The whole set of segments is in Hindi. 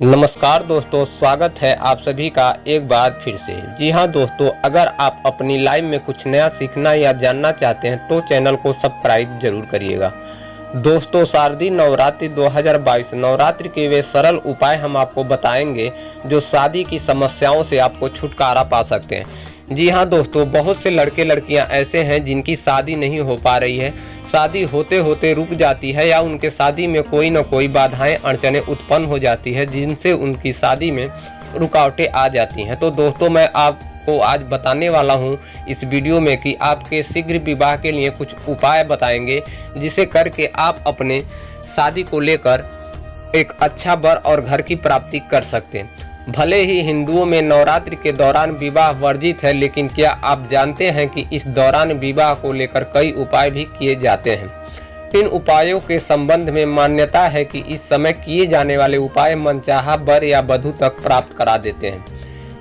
नमस्कार दोस्तों, स्वागत है आप सभी का एक बार फिर से। जी हाँ दोस्तों, अगर आप अपनी लाइफ में कुछ नया सीखना या जानना चाहते हैं तो चैनल को सब्सक्राइब जरूर करिएगा। दोस्तों, शारदीय नवरात्रि 2022 नवरात्रि के वे सरल उपाय हम आपको बताएंगे जो शादी की समस्याओं से आपको छुटकारा पा सकते हैं। जी हाँ दोस्तों, बहुत से लड़के लड़कियां ऐसे हैं जिनकी शादी नहीं हो पा रही है, शादी होते होते रुक जाती है या उनके शादी में कोई न कोई बाधाएं अड़चनें उत्पन्न हो जाती है जिनसे उनकी शादी में रुकावटें आ जाती हैं। तो दोस्तों, मैं आपको आज बताने वाला हूं इस वीडियो में कि आपके शीघ्र विवाह के लिए कुछ उपाय बताएंगे जिसे करके आप अपने शादी को लेकर एक अच्छा वर और घर की प्राप्ति कर सकते हैं। भले ही हिंदुओं में नवरात्रि के दौरान विवाह वर्जित है, लेकिन क्या आप जानते हैं कि इस दौरान विवाह को लेकर कई उपाय भी किए जाते हैं। इन उपायों के संबंध में मान्यता है कि इस समय किए जाने वाले उपाय मनचाहा वर या वधू तक प्राप्त करा देते हैं।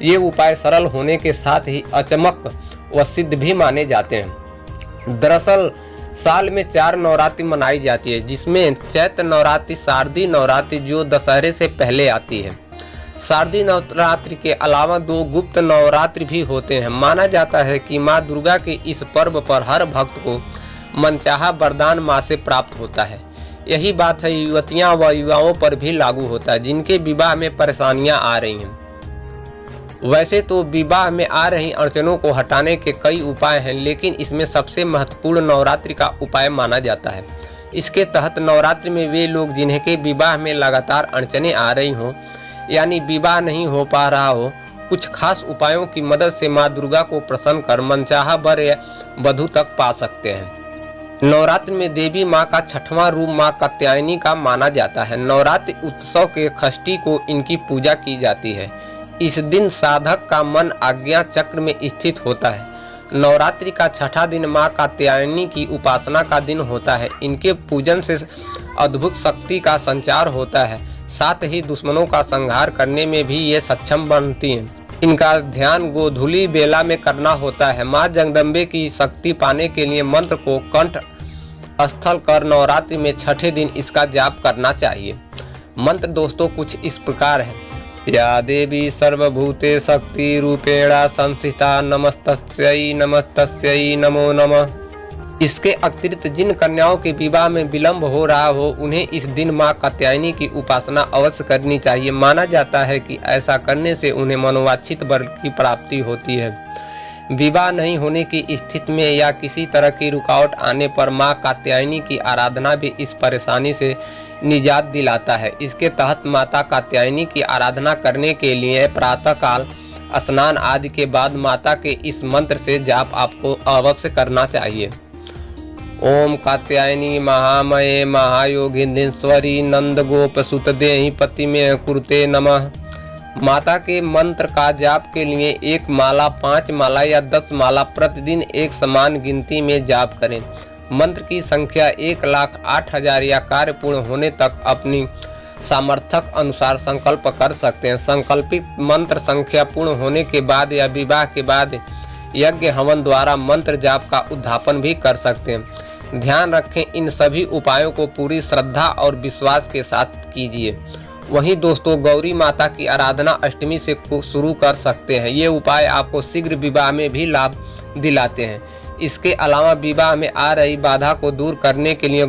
ये उपाय सरल होने के साथ ही अचमक व सिद्ध भी माने जाते हैं। दरअसल साल में 4 नवरात्रि मनाई जाती है, जिसमें चैत्र नवरात्रि, शारदीय नवरात्रि जो दशहरे से पहले आती है। शारदीय नवरात्रि के अलावा 2 गुप्त नवरात्रि भी होते हैं। माना जाता है कि माँ दुर्गा के इस पर्व पर हर भक्त को मनचाहा वरदान माँ से प्राप्त होता है। यही बात है युवतियां व युवाओं पर भी लागू होता है जिनके विवाह में परेशानियां आ रही हैं। वैसे तो विवाह में आ रही अड़चनों को हटाने के कई उपाय हैं, लेकिन इसमें सबसे महत्वपूर्ण नवरात्रि का उपाय माना जाता है। इसके तहत नवरात्रि में वे लोग जिन्हें के विवाह में लगातार अड़चनें आ रही हों, यानी विवाह नहीं हो पा रहा हो, कुछ खास उपायों की मदद से माँ दुर्गा को प्रसन्न कर मनचाहा वर या वधू तक पा सकते हैं। नवरात्रि में देवी माँ का 6वां रूप माँ कात्यायनी का माना जाता है। नवरात्रि उत्सव के षष्ठी को इनकी पूजा की जाती है। इस दिन साधक का मन आज्ञा चक्र में स्थित होता है। नवरात्रि का 6ठा दिन माँ कात्यायनी की उपासना का दिन होता है। इनके पूजन से अद्भुत शक्ति का संचार होता है, साथ ही दुश्मनों का संहार करने में भी ये सक्षम बनती हैं। इनका ध्यान गोधूली बेला में करना होता है। माँ जगदम्बे की शक्ति पाने के लिए मंत्र को कंठ स्थल कर नवरात्रि में 6ठे दिन इसका जाप करना चाहिए। मंत्र दोस्तों कुछ इस प्रकार है। या देवी सर्वभूते शक्ति रूपेणा संस्थिता नमस्तस्यै नमस्तस्यै नमो नमः। इसके अतिरिक्त जिन कन्याओं के विवाह में विलंब हो रहा हो, उन्हें इस दिन माँ कात्यायनी की उपासना अवश्य करनी चाहिए। माना जाता है कि ऐसा करने से उन्हें मनोवांछित वर की प्राप्ति होती है। विवाह नहीं होने की स्थिति में या किसी तरह की रुकावट आने पर माँ कात्यायनी की आराधना भी इस परेशानी से निजात दिलाता है। इसके तहत माता कात्यायनी की आराधना करने के लिए प्रातःकाल स्नान आदि के बाद माता के इस मंत्र से जाप आपको अवश्य करना चाहिए। ओम कात्यायनी महामये महायोगिनीश्वरी नंद गोप सुत देहि पति में कुरुते नमः। माता के मंत्र का जाप के लिए 1 माला, 5 माला या 10 माला प्रतिदिन एक समान गिनती में जाप करें। मंत्र की संख्या 1,08,000 या कार्य पूर्ण होने तक अपनी सामर्थ्य अनुसार संकल्प कर सकते हैं। संकल्पित मंत्र संख्या पूर्ण होने के बाद या विवाह के बाद यज्ञ हवन द्वारा मंत्र जाप का उद्यापन भी कर सकते हैं। ध्यान रखें, इन सभी उपायों को पूरी श्रद्धा और विश्वास के साथ कीजिए। वहीं दोस्तों, गौरी माता की आराधना अष्टमी से शुरू कर सकते हैं। ये उपाय आपको शीघ्र विवाह में भी लाभ दिलाते हैं। इसके अलावा विवाह में आ रही बाधा को दूर करने के लिए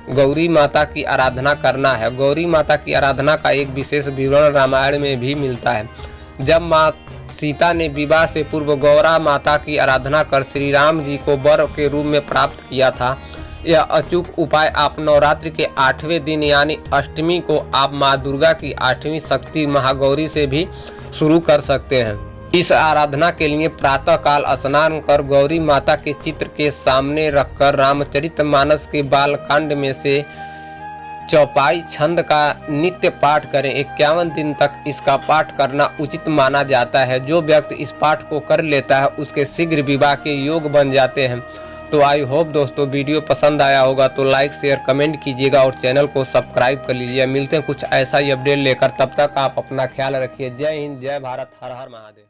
गौरी माता की आराधना करना है। गौरी माता की आराधना का एक विशेष विवरण रामायण में भी मिलता है। जब माँ सीता ने विवाह से पूर्व गौरा माता की आराधना कर श्री राम जी को वर के रूप में प्राप्त किया था। यह अचूक उपाय आप नवरात्रि के 8वें दिन यानी अष्टमी को आप माँ दुर्गा की 8वीं शक्ति महागौरी से भी शुरू कर सकते हैं। इस आराधना के लिए प्रातःकाल स्नान कर गौरी माता के चित्र के सामने रखकर रामचरितमानस के बालकांड में से चौपाई छंद का नित्य पाठ करें। 51 दिन तक इसका पाठ करना उचित माना जाता है। जो व्यक्ति इस पाठ को कर लेता है उसके शीघ्र विवाह के योग बन जाते हैं। तो आई होप दोस्तों वीडियो पसंद आया होगा तो लाइक शेयर कमेंट कीजिएगा और चैनल को सब्सक्राइब कर लीजिए। मिलते हैं कुछ ऐसा ही अपडेट लेकर, तब तक आप अपना ख्याल रखिए। जय हिंद, जय भारत, हर हर महादेव।